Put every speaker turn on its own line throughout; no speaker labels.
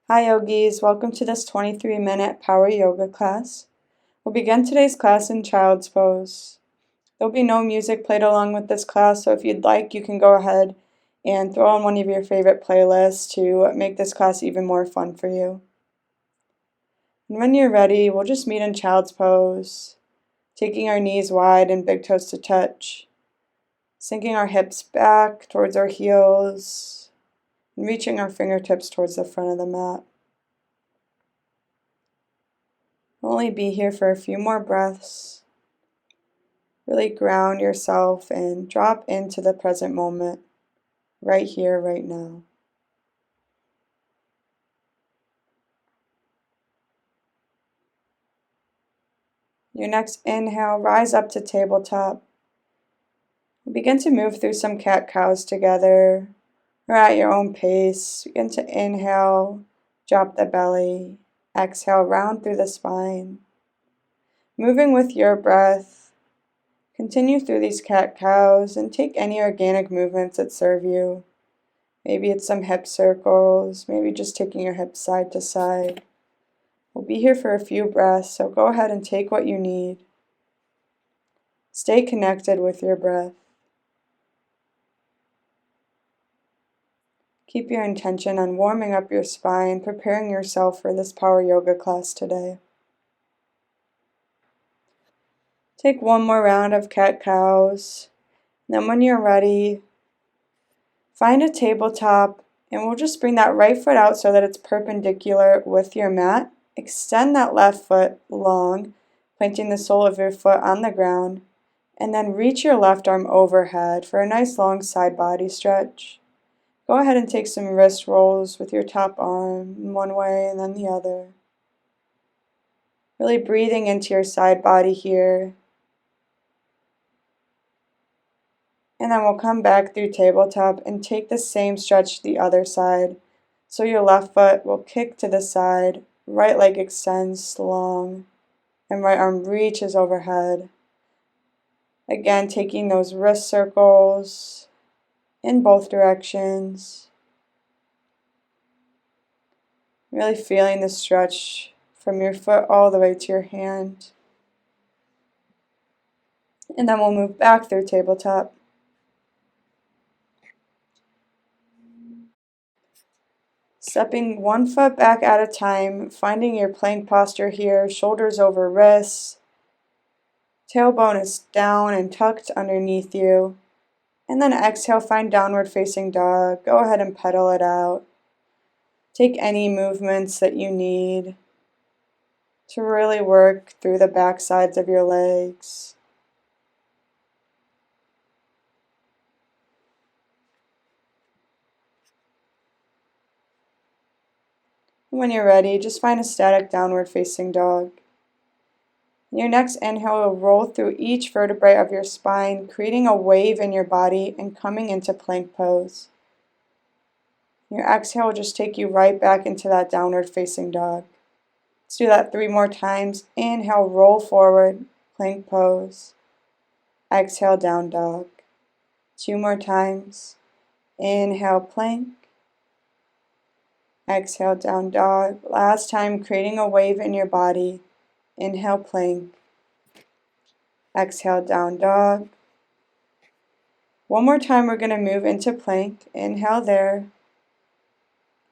Hi yogis, welcome to this 23-minute power yoga class. We'll begin today's class in child's pose. There'll be no music played along with this class, so if you'd like, you can go ahead and throw on one of your favorite playlists to make this class even more fun for you. And when you're ready, we'll just meet in child's pose, taking our knees wide and big toes to touch, sinking our hips back towards our heels, and reaching our fingertips towards the front of the mat. We'll only be here for a few more breaths. Really ground yourself and drop into the present moment, right here, right now. Your next inhale, rise up to tabletop. Begin to move through some cat-cows together, or at your own pace. Begin to inhale, drop the belly. Exhale, round through the spine. Moving with your breath, continue through these cat-cows and take any organic movements that serve you. Maybe it's some hip circles, maybe just taking your hips side to side. We'll be here for a few breaths, so go ahead and take what you need. Stay connected with your breath. Keep your intention on warming up your spine, preparing yourself for this power yoga class today. Take one more round of cat-cows. Then when you're ready, find a tabletop, and we'll just bring that right foot out so that it's perpendicular with your mat. Extend that left foot long, planting the sole of your foot on the ground, and then reach your left arm overhead for a nice long side body stretch. Go ahead and take some wrist rolls with your top arm in one way and then the other. Really breathing into your side body here. And then we'll come back through tabletop and take the same stretch to the other side. So your left foot will kick to the side, right leg extends long, and right arm reaches overhead. Again, taking those wrist circles in both directions. Really feeling the stretch from your foot all the way to your hand. And then we'll move back through tabletop. Stepping one foot back at a time, finding your plank posture here, shoulders over wrists. Tailbone is down and tucked underneath you. And then exhale, find downward facing dog. Go ahead and pedal it out. Take any movements that you need to really work through the back sides of your legs. When you're ready, just find a static downward facing dog. Your next inhale will roll through each vertebrae of your spine, creating a wave in your body and coming into plank pose. Your exhale will just take you right back into that downward facing dog. Let's do that 3 more times. Inhale, roll forward, plank pose. Exhale, down dog. 2 more times. Inhale, plank. Exhale, down dog. Last time, creating a wave in your body. Inhale, plank. Exhale, down dog. One more time, we're going to move into plank. Inhale there.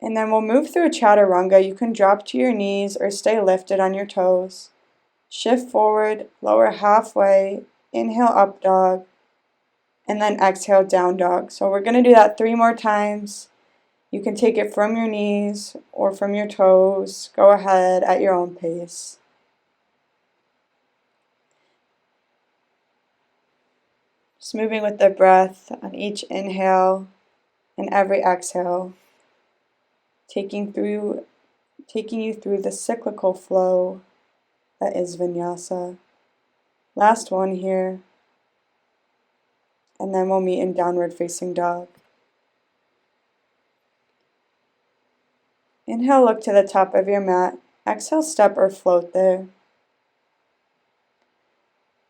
And then we'll move through a chaturanga. You can drop to your knees or stay lifted on your toes. Shift forward, lower halfway. Inhale, up dog. And then exhale, down dog. So we're going to do that 3 more times. You can take it from your knees or from your toes. Go ahead at your own pace. Just moving with the breath on each inhale and every exhale, taking you through the cyclical flow that is vinyasa. Last one here, and then we'll meet in downward facing dog. Inhale, look to the top of your mat. Exhale, step or float there.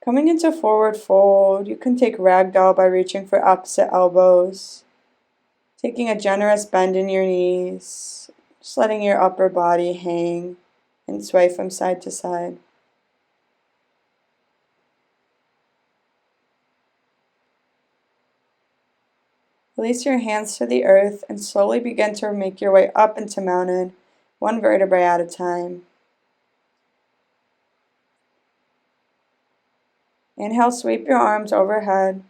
Coming into forward fold, you can take ragdoll by reaching for opposite elbows, taking a generous bend in your knees, Just letting your upper body hang and sway from side to side. Release your hands to the earth and slowly begin to make your way up into mountain, one vertebrae at a time. Inhale, sweep your arms overhead.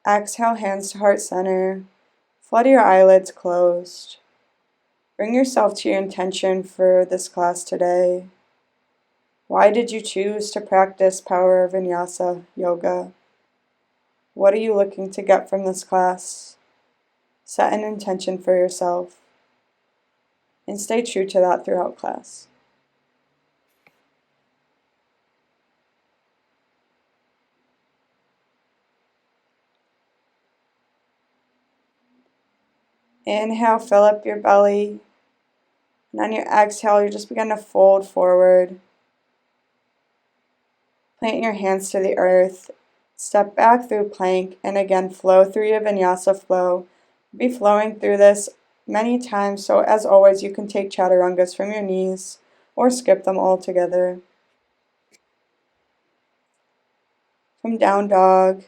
Exhale, hands to heart center. Flutter your eyelids closed. Bring yourself to your intention for this class today. Why did you choose to practice Power Vinyasa Yoga? What are you looking to get from this class? Set an intention for yourself and stay true to that throughout class. Inhale, fill up your belly. And on your exhale, you just begin to fold forward. Plant your hands to the earth. Step back through plank and again flow through your vinyasa flow. Be flowing through this many times, so as always you can take chaturangas from your knees or skip them altogether. From down dog,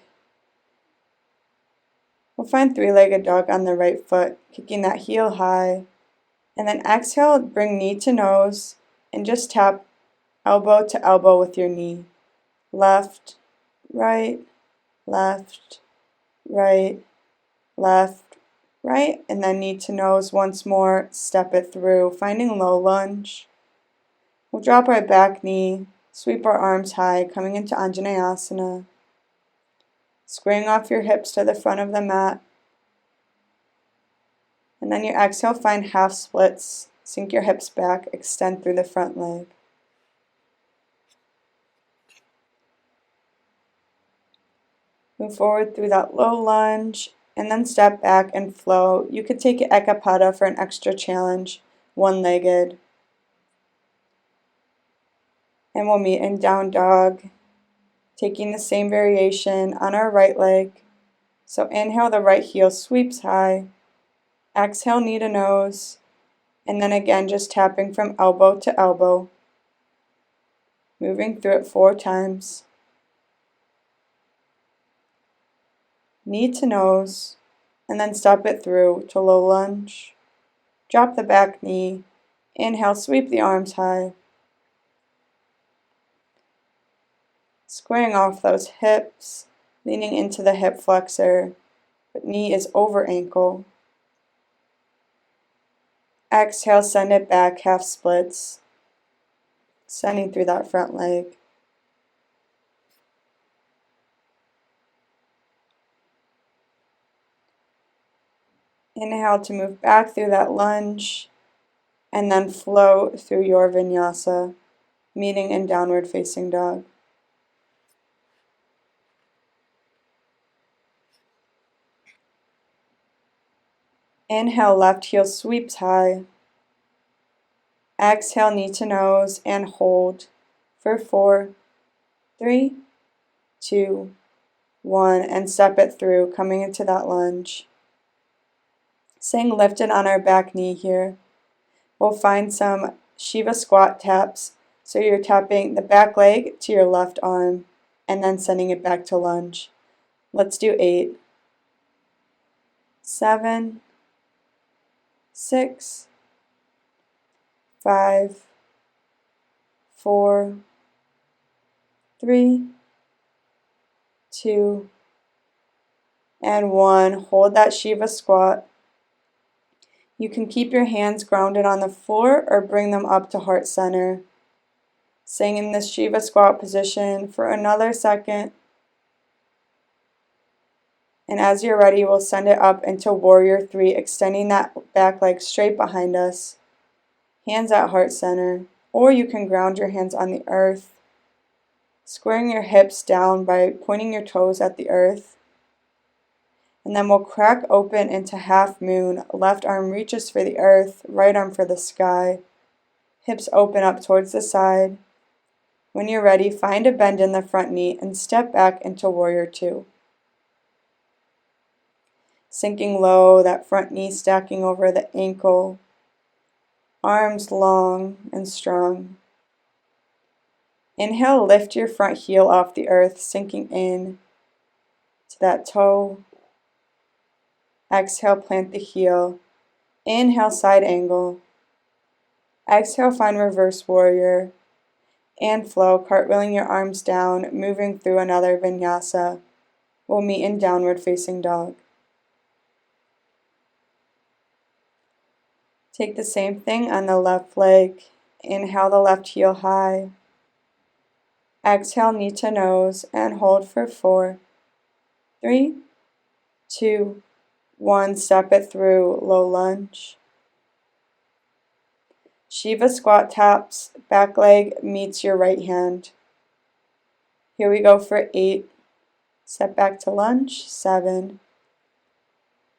we'll find three-legged dog on the right foot, kicking that heel high. And then exhale, bring knee to nose and just tap elbow to elbow with your knee. Left, right, left, right, left, right, and then knee to nose once more, step it through, finding low lunge. We'll drop our back knee, sweep our arms high, coming into Anjaneyasana. Squaring off your hips to the front of the mat. And then your exhale, find half splits. Sink your hips back, extend through the front leg. Move forward through that low lunge, and then step back and flow. You could take it Ekapada for an extra challenge, one-legged. And we'll meet in down dog, taking the same variation on our right leg. So inhale, the right heel sweeps high. Exhale, knee to nose, and then again just tapping from elbow to elbow, moving through it 4 times. Knee to nose, and then step it through to low lunge. Drop the back knee, inhale, sweep the arms high. Squaring off those hips, leaning into the hip flexor, but knee is over ankle. Exhale, send it back, half splits, sending through that front leg. Inhale to move back through that lunge, and then flow through your vinyasa, meeting in downward facing dog. Inhale, left heel sweeps high. Exhale, knee to nose, and hold for 4, 3, 2, 1, and step it through, coming into that lunge. Staying lifted on our back knee here. We'll find some Shiva squat taps. So you're tapping the back leg to your left arm, and then sending it back to lunge. Let's do 8, 7, 6, 5, 4, 3, 2, and 1. Hold that Shiva squat. You can keep your hands grounded on the floor or bring them up to heart center. Staying in this Shiva squat position for another second. And as you're ready, we'll send it up into Warrior 3, extending that back leg straight behind us. Hands at heart center, or you can ground your hands on the earth, squaring your hips down by pointing your toes at the earth. And then we'll crack open into half moon. Left arm reaches for the earth, right arm for the sky. Hips open up towards the side. When you're ready, find a bend in the front knee and step back into Warrior 2. Sinking low, that front knee stacking over the ankle. Arms long and strong. Inhale, lift your front heel off the earth, sinking in to that toe. Exhale, plant the heel. Inhale, side angle. Exhale, find reverse warrior. And flow, cartwheeling your arms down, moving through another vinyasa. We'll meet in downward facing dog. Take the same thing on the left leg. Inhale the left heel high. Exhale, knee to nose, and hold for 4, 3, 2, 1. Step it through, low lunge. Shiva squat taps, back leg meets your right hand. Here we go for 8. Step back to lunge, 7,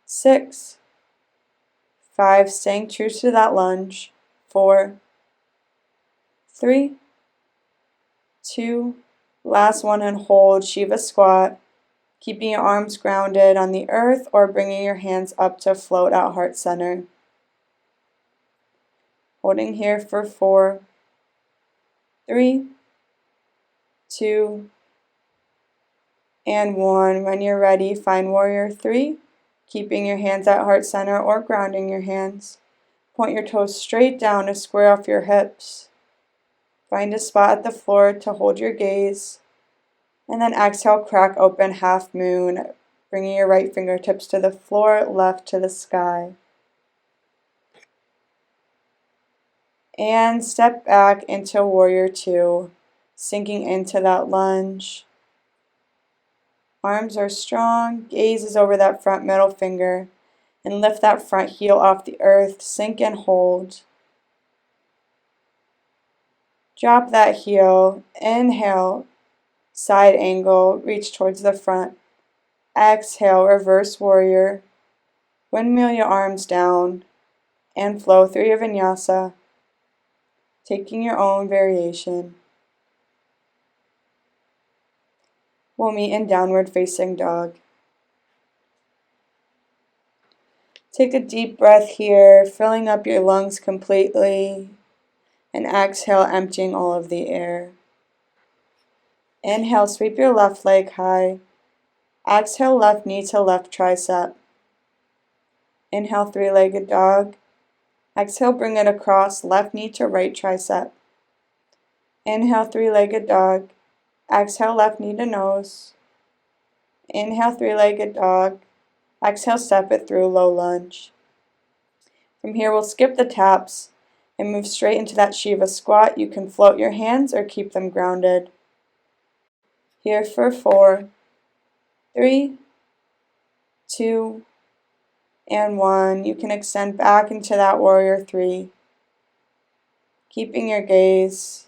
6, 5, staying true to that lunge, 4, 3, 2, last one, and hold, Shiva squat, keeping your arms grounded on the earth or bringing your hands up to float at heart center. Holding here for 4, 3, 2, and 1. When you're ready, find warrior 3, keeping your hands at heart center or grounding your hands. Point your toes straight down to square off your hips. Find a spot at the floor to hold your gaze. And then exhale, crack open half moon, bringing your right fingertips to the floor, left to the sky. And step back into warrior 2, sinking into that lunge. Arms are strong, gaze is over that front middle finger, and lift that front heel off the earth, sink and hold. Drop that heel, inhale, side angle, reach towards the front. Exhale, reverse warrior, windmill your arms down, and flow through your vinyasa, taking your own variation. We'll meet in downward facing dog. Take a deep breath here, filling up your lungs completely, and exhale, emptying all of the air. Inhale, sweep your left leg high. Exhale, left knee to left tricep. Inhale, three-legged dog. Exhale, bring it across, left knee to right tricep. Inhale, three-legged dog. Exhale, left knee to nose. Inhale, three-legged dog. Exhale, step it through, low lunge. From here, we'll skip the taps and move straight into that Shiva squat. You can float your hands or keep them grounded. Here for 4, 3, 2, and 1. You can extend back into that warrior 3, keeping your gaze,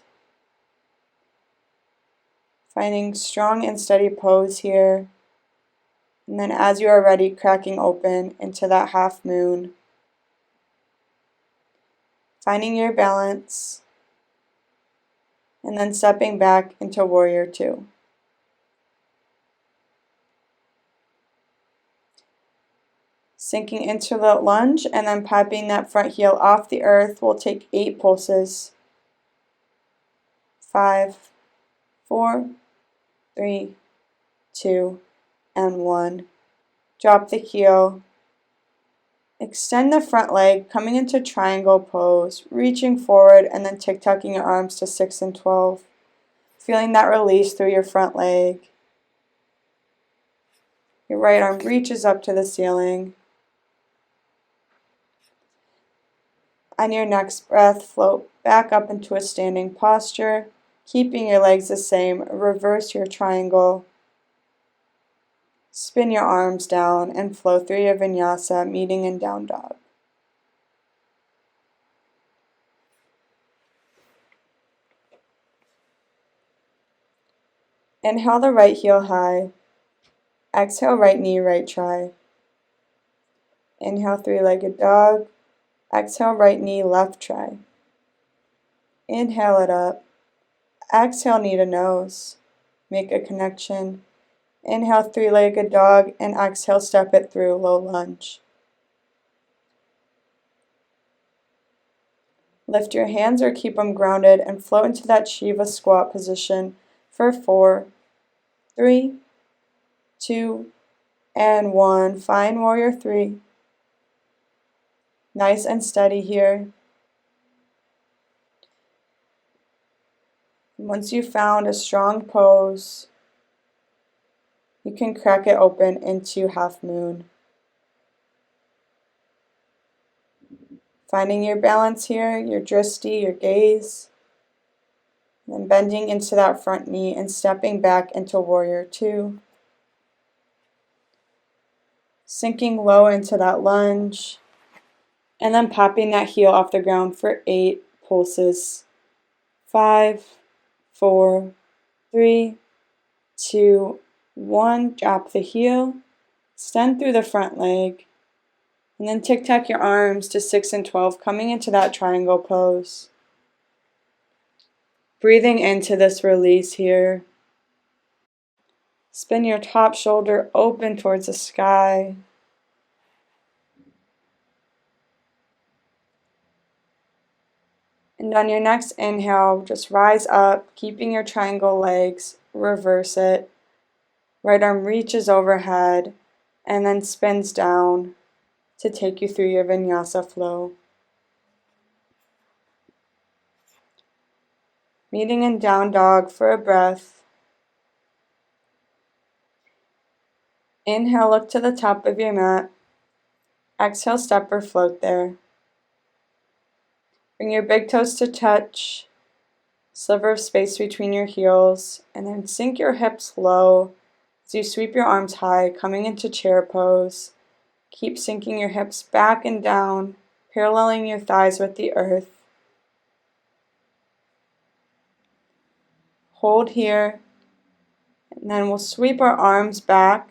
finding strong and steady pose here. And then as you are ready, cracking open into that half moon. Finding your balance, and then stepping back into warrior 2. Sinking into the lunge and then popping that front heel off the earth. We'll take 8 pulses. 5, 4, 3, 2, and 1. Drop the heel. Extend the front leg, coming into triangle pose, reaching forward and then tick-tocking your arms to 6 and 12. Feeling that release through your front leg. Your right arm reaches up to the ceiling. On your next breath, float back up into a standing posture, keeping your legs the same. Reverse your triangle. Spin your arms down and flow through your vinyasa, meeting in down dog. Inhale the right heel high. Exhale, right knee, right tri. Inhale, three-legged dog. Exhale, right knee, left tri. Inhale it up. Exhale, knee to nose. Make a connection. Inhale, three-legged dog, and exhale, step it through, low lunge. Lift your hands or keep them grounded and float into that Shiva squat position for 4, 3, 2, and 1. Find warrior 3. Nice and steady here. Once you've found a strong pose, you can crack it open into half moon. Finding your balance here, your drishti, your gaze, and then bending into that front knee and stepping back into warrior 2. Sinking low into that lunge, and then popping that heel off the ground for 8 pulses. 5, 4, 3, 2, 1. Drop the heel, extend through the front leg, and then tic-tac your arms to 6 and 12, coming into that triangle pose. Breathing into this release here. Spin your top shoulder open towards the sky. And on your next inhale, just rise up, keeping your triangle legs, reverse it. Right arm reaches overhead and then spins down to take you through your vinyasa flow. Meeting in down dog for a breath. Inhale, look to the top of your mat. Exhale, step or float there. Bring your big toes to touch, sliver of space between your heels, and then sink your hips low as you sweep your arms high, coming into chair pose. Keep sinking your hips back and down, paralleling your thighs with the earth. Hold here, and then we'll sweep our arms back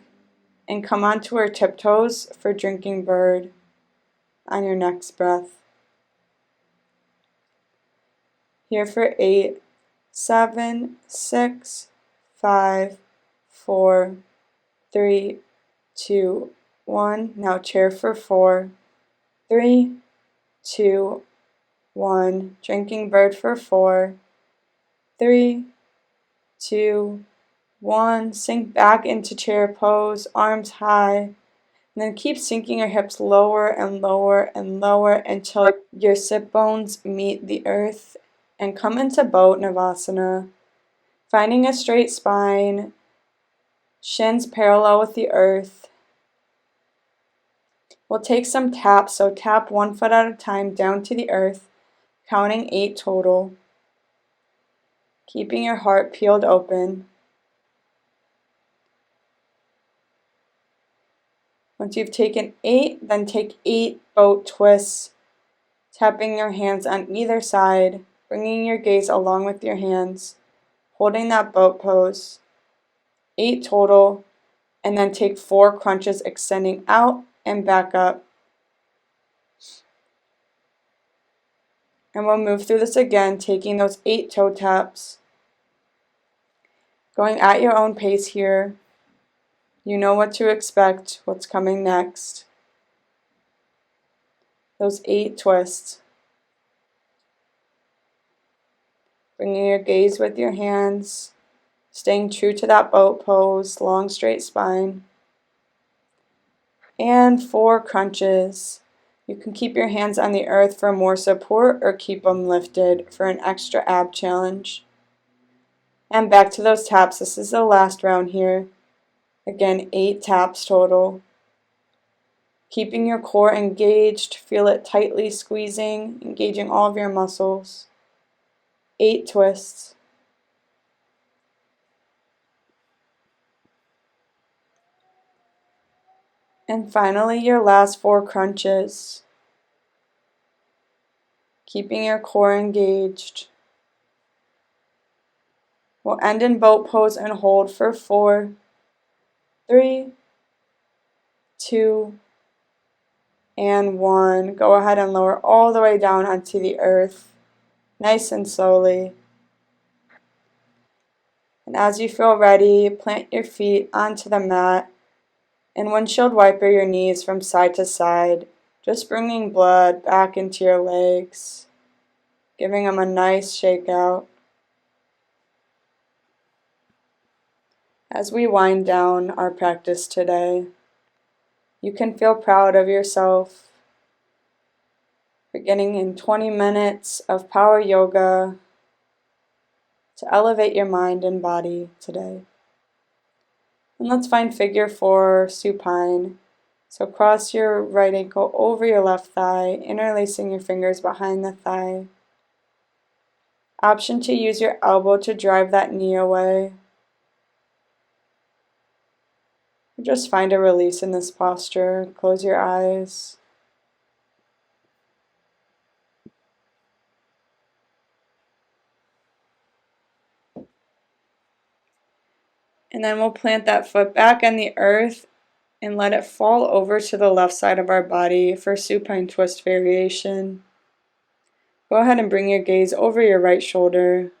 and come onto our tiptoes for drinking bird on your next breath. Here for 8, 7, 6, 5, 4, 3, 2, 1. Now chair for 4, 3, 2, 1. Drinking bird for 4, 3, 2, 1. Sink back into chair pose, arms high, and then keep sinking your hips lower and lower and lower until your sit bones meet the earth, and come into Boat Navasana, finding a straight spine, shins parallel with the earth. We'll take some taps, so tap 1 foot at a time down to the earth, counting 8 total, keeping your heart peeled open. Once you've taken 8, then take 8 boat twists, tapping your hands on either side, bringing your gaze along with your hands, holding that boat pose. 8 total, and then take 4 crunches, extending out and back up. And we'll move through this again, taking those 8 toe taps, going at your own pace here. You know what to expect, what's coming next. Those 8 twists. Bringing your gaze with your hands, staying true to that boat pose, long straight spine. And 4 crunches. You can keep your hands on the earth for more support or keep them lifted for an extra ab challenge. And back to those taps. This is the last round here. Again, 8 taps total. Keeping your core engaged, feel it tightly squeezing, engaging all of your muscles. 8 twists. And finally, your last 4 crunches. Keeping your core engaged. We'll end in boat pose and hold for 4, 3, 2, and 1. Go ahead and lower all the way down onto the earth, nice and slowly. And as you feel ready, plant your feet onto the mat and windshield wiper your knees from side to side, just bringing blood back into your legs, giving them a nice shake out. As we wind down our practice today, you can feel proud of yourself for getting in 20 minutes of power yoga to elevate your mind and body today. And let's find figure 4, supine. So cross your right ankle over your left thigh, interlacing your fingers behind the thigh. Option to use your elbow to drive that knee away. Just find a release in this posture. Close your eyes. And then we'll plant that foot back on the earth and let it fall over to the left side of our body for supine twist variation. Go ahead and bring your gaze over your right shoulder.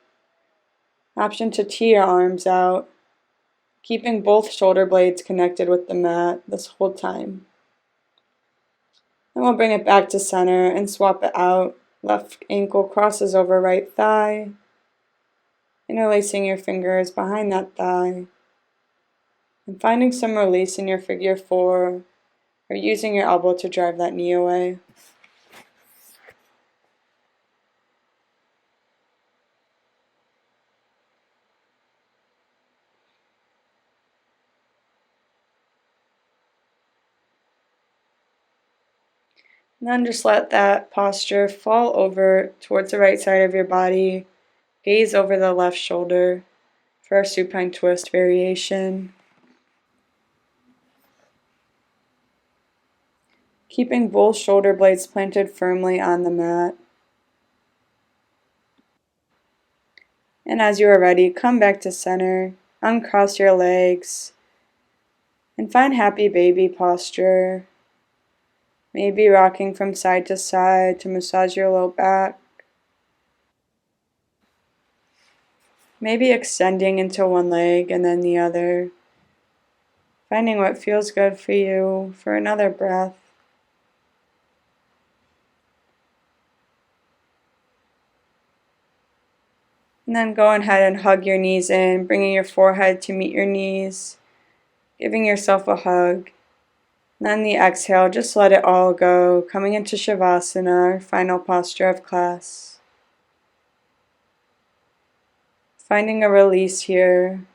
Option to tee your arms out, keeping both shoulder blades connected with the mat this whole time. Then we'll bring it back to center and swap it out. Left ankle crosses over right thigh, interlacing your fingers behind that thigh, and finding some release in your figure 4, or using your elbow to drive that knee away. And then just let that posture fall over towards the right side of your body. Gaze over the left shoulder for our supine twist variation. Keeping both shoulder blades planted firmly on the mat. And as you are ready, come back to center, uncross your legs, and find happy baby posture. Maybe rocking from side to side to massage your low back. Maybe extending into one leg and then the other. Finding what feels good for you for another breath. And then go ahead and hug your knees in, bringing your forehead to meet your knees, giving yourself a hug. And then the exhale, just let it all go, coming into Shavasana, our final posture of class. Finding a release here.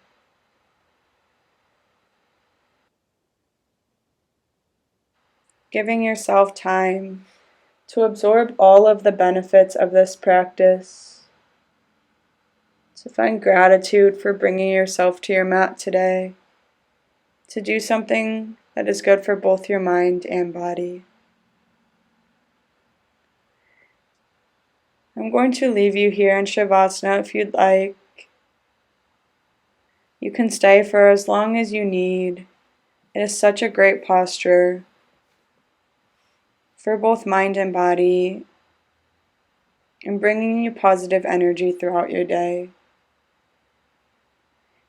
Giving yourself time to absorb all of the benefits of this practice. To find gratitude for bringing yourself to your mat today. To do something that is good for both your mind and body. I'm going to leave you here in Shavasana if you'd like. You can stay for as long as you need. It is such a great posture for both mind and body, and bringing you positive energy throughout your day.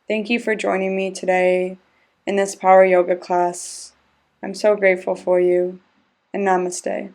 Thank you for joining me today in this power yoga class. I'm so grateful for you, and namaste.